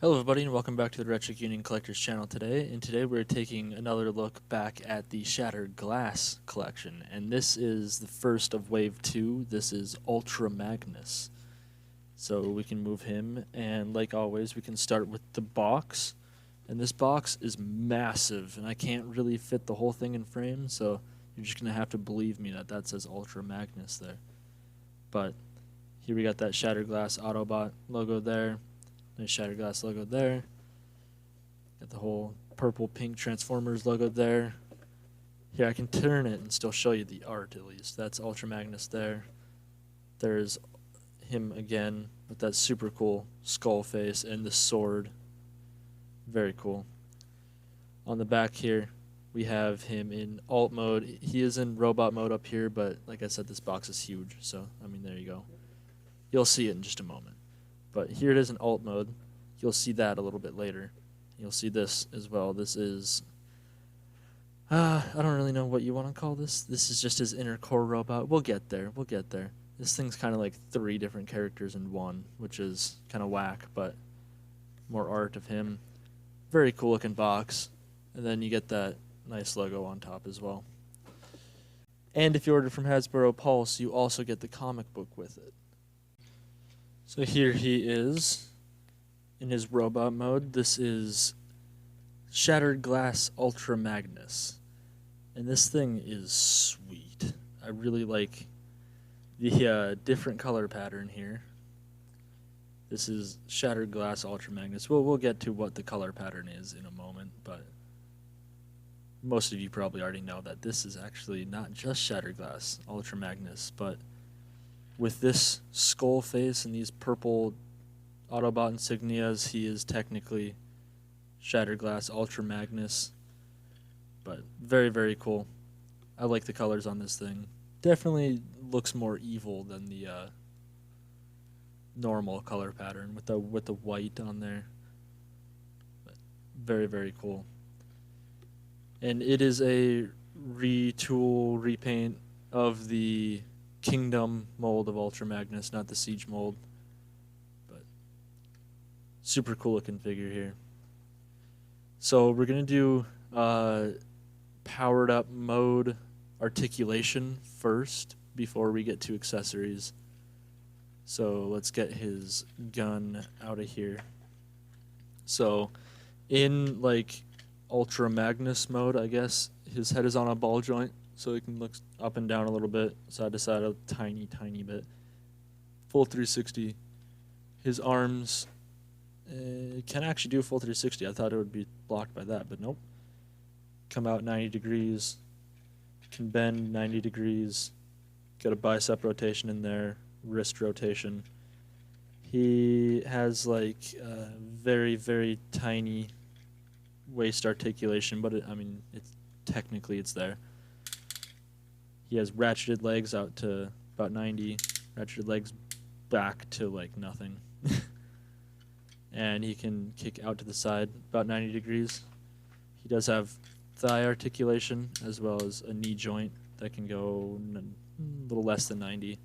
Hello everybody and welcome back to the Retro Union Collectors channel today, and today we're taking another look back at the Shattered Glass collection, and this is the first of Wave 2. This is Ultra Magnus. So we can move him, and like always we can start with the box, and this box is massive and I can't really fit the whole thing in frame, so you're just going to have to believe me that says Ultra Magnus there. But here we got that Shattered Glass Autobot logo there. Nice Shattered Glass logo there. Got the whole purple pink Transformers logo there. Here, I can turn it and still show you the art at least. That's Ultra Magnus there. There's him again with that super cool skull face and the sword. Very cool. On the back here, we have him in alt mode. He is in robot mode up here, but like I said, this box is huge. So, I mean, there you go. You'll see it in just a moment. But here it is in alt mode. You'll see that a little bit later. You'll see this as well. This is, I don't really know what you want to call this. This is just his inner core robot. We'll get there. We'll get there. This thing's kind of like 3 different characters in one, which is kind of whack, but more art of him. Very cool looking box. And then you get that nice logo on top as well. And if you order from Hasbro Pulse, you also get the comic book with it. So here he is in his robot mode. This is Shattered Glass Ultra Magnus. And this thing is sweet. I really like the different color pattern here. This is Shattered Glass Ultra Magnus. We'll get to what the color pattern is in a moment, but most of you probably already know that this is actually not just Shattered Glass Ultra Magnus, but with this skull face and these purple Autobot insignias, he is technically Shattered Glass Ultra Magnus. But very, very cool. I like the colors on this thing. Definitely looks more evil than the normal color pattern with the white on there. But very, very cool. And it is a retool, repaint of the Kingdom mold of Ultra Magnus, not the Siege mold. But super cool looking figure here. So we're going to do powered up mode articulation first before we get to accessories. So let's get his gun out of here. So in like Ultra Magnus mode, I guess, his head is on a ball joint, so he can look up and down a little bit, side to side a tiny, tiny bit. Full 360. His arms can actually do a full 360. I thought it would be blocked by that, but nope. Come out 90 degrees. Can bend 90 degrees. Got a bicep rotation in there. Wrist rotation. He has like very, very tiny waist articulation, but I mean, technically it's there. He has ratcheted legs out to about 90, ratcheted legs back to like nothing. And he can kick out to the side about 90 degrees. He does have thigh articulation as well as a knee joint that can go a little less than 90.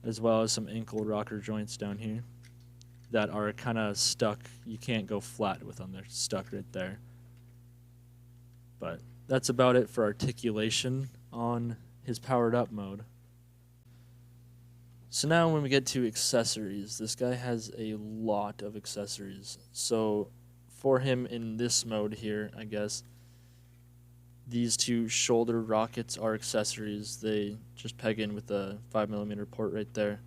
As well as some ankle rocker joints down here that are kind of stuck. You can't go flat with them. They're stuck right there. But that's about it for articulation on his powered up mode. So now when we get to accessories, this guy has a lot of accessories. So for him in this mode here, I guess, these 2 shoulder rockets are accessories. They just peg in with the 5mm port right there.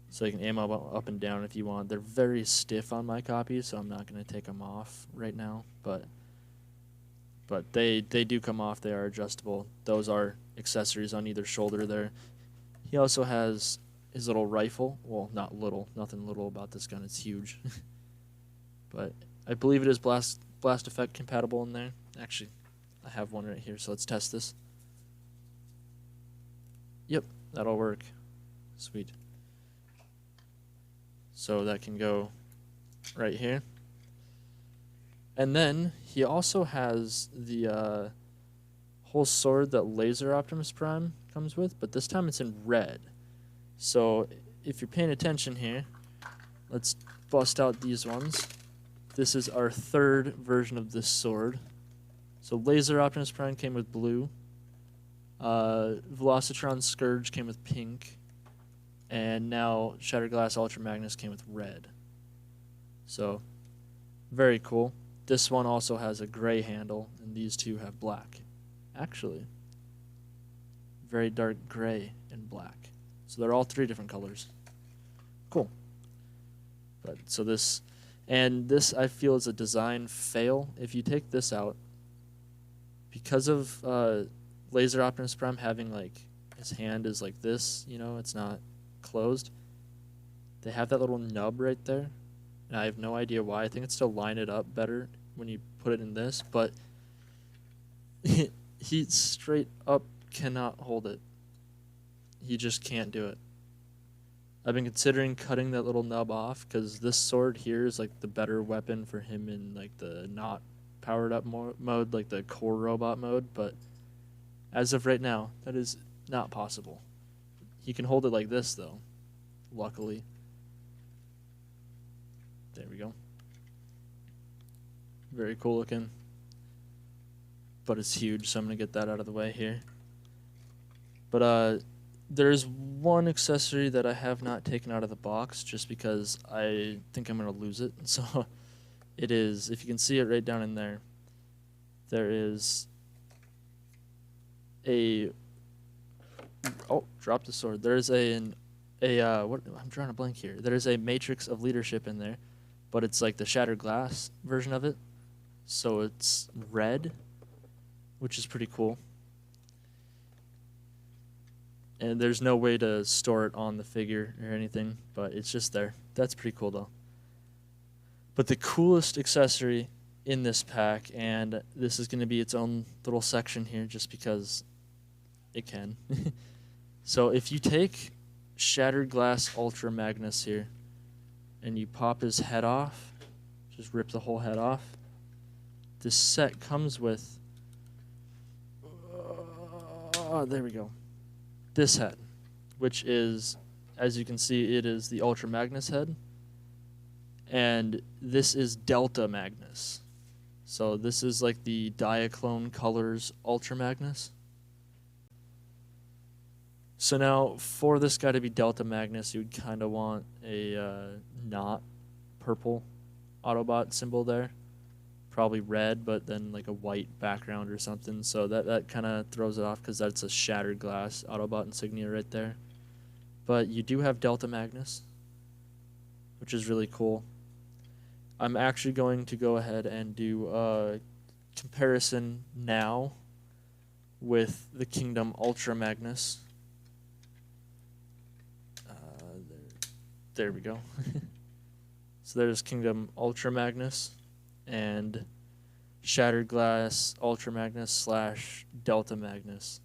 So you can aim up and down if you want. They're very stiff on my copy, so I'm not going to take them off right now. But they do come off. They are adjustable. Those are accessories on either shoulder there. He also has his little rifle. Well, not little. Nothing little about this gun. It's huge. But I believe it is blast effect compatible in there. Actually, I have one right here, so let's test this. Yep, that'll work. Sweet. So that can go right here. And then he also has the whole sword that Laser Optimus Prime comes with, but this time it's in red. So if you're paying attention here, let's bust out these ones. This is our third version of this sword. So Laser Optimus Prime came with blue. Velocitron Scourge came with pink. And now Shattered Glass Ultra Magnus came with red. So, very cool. This one also has a gray handle, and these two have black. Actually, very dark gray and black. So they're all three different colors. Cool. But so this, and this I feel is a design fail. If you take this out, because of Laser Optimus Prime having like his hand is like this, you know, it's not closed. They have that little nub right there, and I have no idea why. I think it's to line it up better when you put it in this, but he straight up cannot hold it. He just can't do it. I've been considering cutting that little nub off because this sword here is like the better weapon for him in like the not powered up mode, like the core robot mode, but as of right now, that is not possible. He can hold it like this though, luckily. There we go. Very cool looking. But it's huge, so I'm going to get that out of the way here. But there's one accessory that I have not taken out of the box just because I think I'm going to lose it. So it is, if you can see it right down in there, there is a, oh, dropped the sword. There's what, I'm drawing a blank here. There's a matrix of leadership in there, but it's like the Shattered Glass version of it. So it's red, which is pretty cool. And there's no way to store it on the figure or anything, but it's just there. That's pretty cool though. But the coolest accessory in this pack, and this is going to be its own little section here just because it can. So if you take Shattered Glass Ultra Magnus here and you pop his head off, just rip the whole head off, this set comes with, there we go, this head, which is, as you can see, it is the Ultra Magnus head, and this is Delta Magnus. So this is like the Diaclone Colors Ultra Magnus. So now, for this guy to be Delta Magnus, you would kind of want a not purple Autobot symbol there. Probably red, but then like a white background or something. So that kind of throws it off because that's a Shattered Glass Autobot insignia right there. But you do have Delta Magnus, which is really cool. I'm actually going to go ahead and do a comparison now with the Kingdom Ultra Magnus. There we go. So there's Kingdom Ultra Magnus and Shattered Glass Ultra Magnus / Delta Magnus.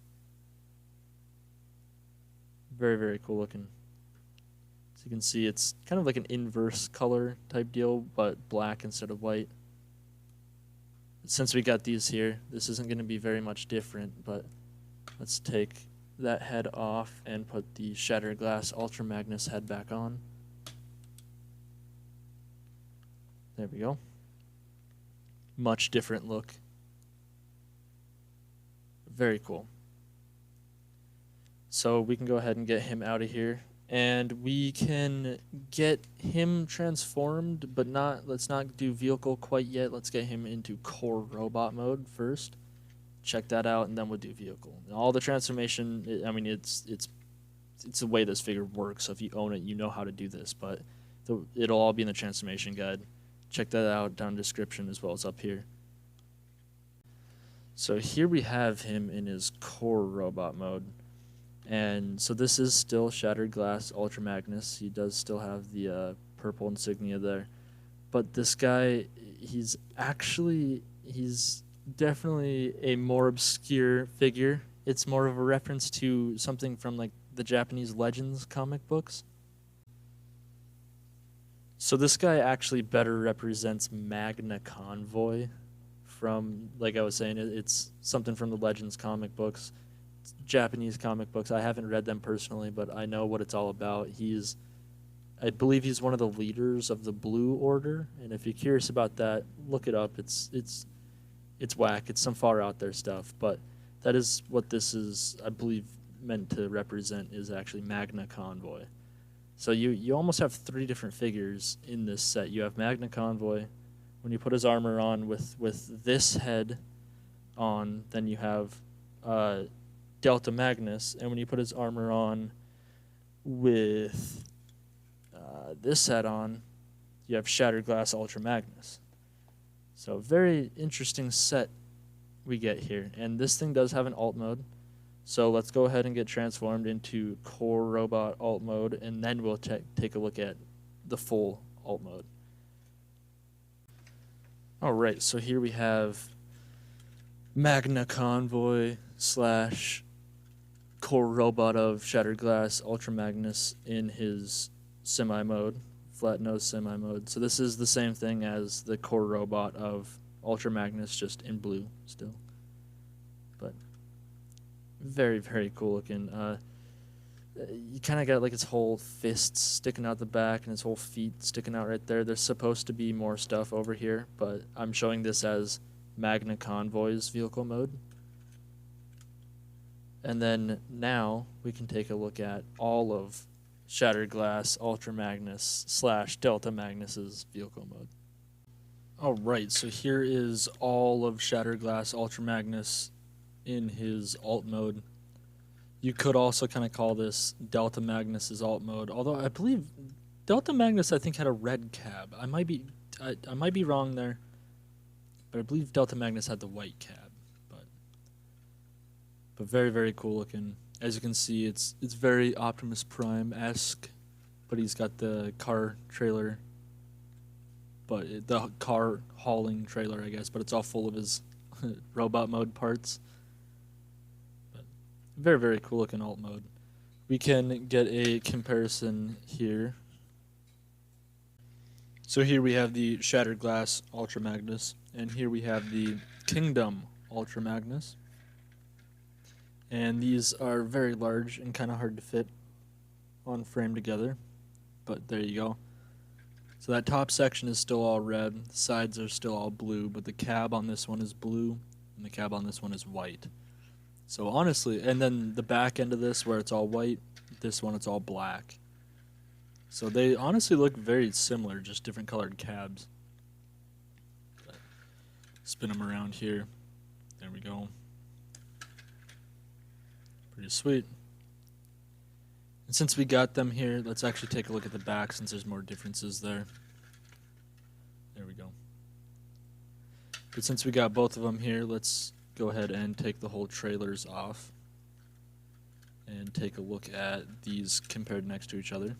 Very, very cool looking. So you can see it's kind of like an inverse color type deal, but black instead of white. Since we got these here, this isn't going to be very much different, but let's take that head off and put the Shattered Glass Ultra Magnus head back on. There we go. Much different look. Very cool. So we can go ahead and get him out of here. And we can get him transformed, but let's not do vehicle quite yet. Let's get him into core robot mode first. Check that out, and then we'll do vehicle. And all the transformation, I mean, it's the way this figure works. So if you own it, you know how to do this. But it'll all be in the transformation guide. Check that out down in the description as well as up here. So here we have him in his core robot mode. And so this is still Shattered Glass Ultra Magnus. He does still have the purple insignia there. But this guy, he's definitely a more obscure figure. It's more of a reference to something from like the Japanese Legends comic books. So this guy actually better represents Magna Convoy from, like I was saying, it's something from the Legends comic books. Japanese comic books. I haven't read them personally, but I know what it's all about. He's I believe he's one of the leaders of the Blue Order, and if you're curious about that, look it up. It's whack. It's some far out there stuff, but that is what this is, I believe, meant to represent, is actually Magna Convoy. So you almost have three different figures in this set. You have Magna Convoy. When you put his armor on with this head on, then you have Delta Magnus, and when you put his armor on with this head on, you have Shattered Glass Ultra Magnus. So very interesting set we get here. And this thing does have an alt mode. So let's go ahead and get transformed into Core Robot alt mode, and then we'll take a look at the full alt mode. Alright, so here we have Magna Convoy / Core Robot of Shattered Glass Ultra Magnus in his semi mode, flat nose semi mode. So this is the same thing as the Core Robot of Ultra Magnus, just in blue still. But very, very cool looking. You kind of got like his whole fists sticking out the back and his whole feet sticking out right there. There's supposed to be more stuff over here, but I'm showing this as Magna Convoy's vehicle mode. And then now we can take a look at all of Shattered Glass Ultra Magnus / Delta Magnus's vehicle mode. Alright, so here is all of Shattered Glass Ultra Magnus in his alt mode. You could also kind of call this Delta Magnus's alt mode, although I believe Delta Magnus, I think, had a red cab. I might be wrong there, but I believe Delta Magnus had the white cab. But very, very cool looking. As you can see, it's very Optimus Prime-esque, but he's got the car trailer, but the car hauling trailer, I guess, but it's all full of his robot mode parts. But very, very cool looking alt mode. We can get a comparison here. So here we have the Shattered Glass Ultra Magnus, and here we have the Kingdom Ultra Magnus. And these are very large and kind of hard to fit on frame together, but there you go. So that top section is still all red, the sides are still all blue, but the cab on this one is blue, and the cab on this one is white. So honestly, and then the back end of this where it's all white, this one it's all black. So they honestly look very similar, just different colored cabs. But spin them around here. There we go. Pretty sweet. And since we got them here, let's actually take a look at the back since there's more differences there. There we go. But since we got both of them here, let's go ahead and take the whole trailers off and take a look at these compared next to each other.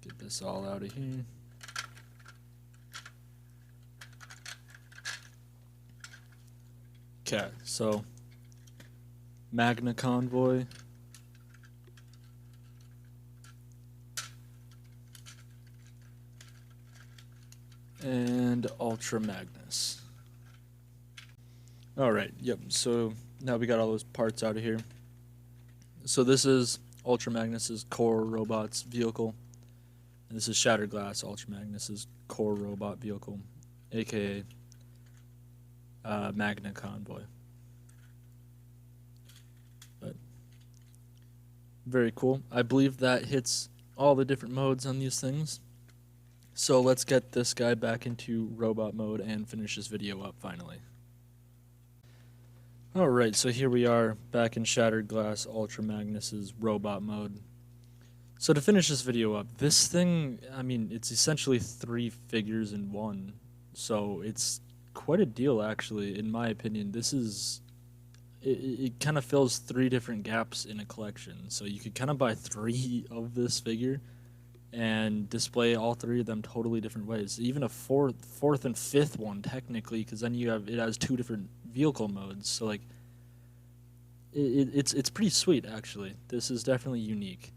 Get this all out of here. Okay, so Magna Convoy. And Ultra Magnus. Alright, yep, so now we got all those parts out of here. So this is Ultra Magnus's Core Robot's vehicle. And this is Shattered Glass Ultra Magnus's Core Robot vehicle, aka Magna Convoy. But very cool. I believe that hits all the different modes on these things. So let's get this guy back into robot mode and finish this video up finally. Alright, so here we are back in Shattered Glass Ultra Magnus's robot mode. So to finish this video up, this thing, I mean, it's essentially 3 figures in one. So it's quite a deal, actually, in my opinion. This is, it kind of fills 3 different gaps in a collection. So you could kind of buy 3 of this figure and display all 3 of them totally different ways. Even a fourth and fifth one, technically, because then it has 2 different vehicle modes. So like, it's pretty sweet, actually. This is definitely unique.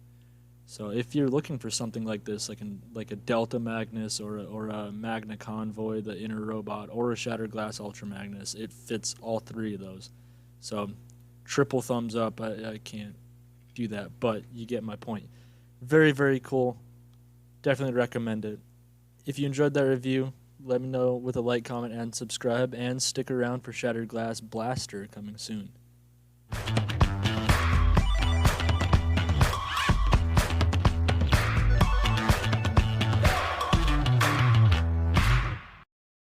So if you're looking for something like this, like a Delta Magnus or a Magna Convoy, the inner robot, or a Shattered Glass Ultra Magnus, it fits all 3 of those. So triple thumbs up. I can't do that, but you get my point. Very, very cool. Definitely recommend it. If you enjoyed that review, let me know with a like, comment, and subscribe, and stick around for Shattered Glass Blaster coming soon.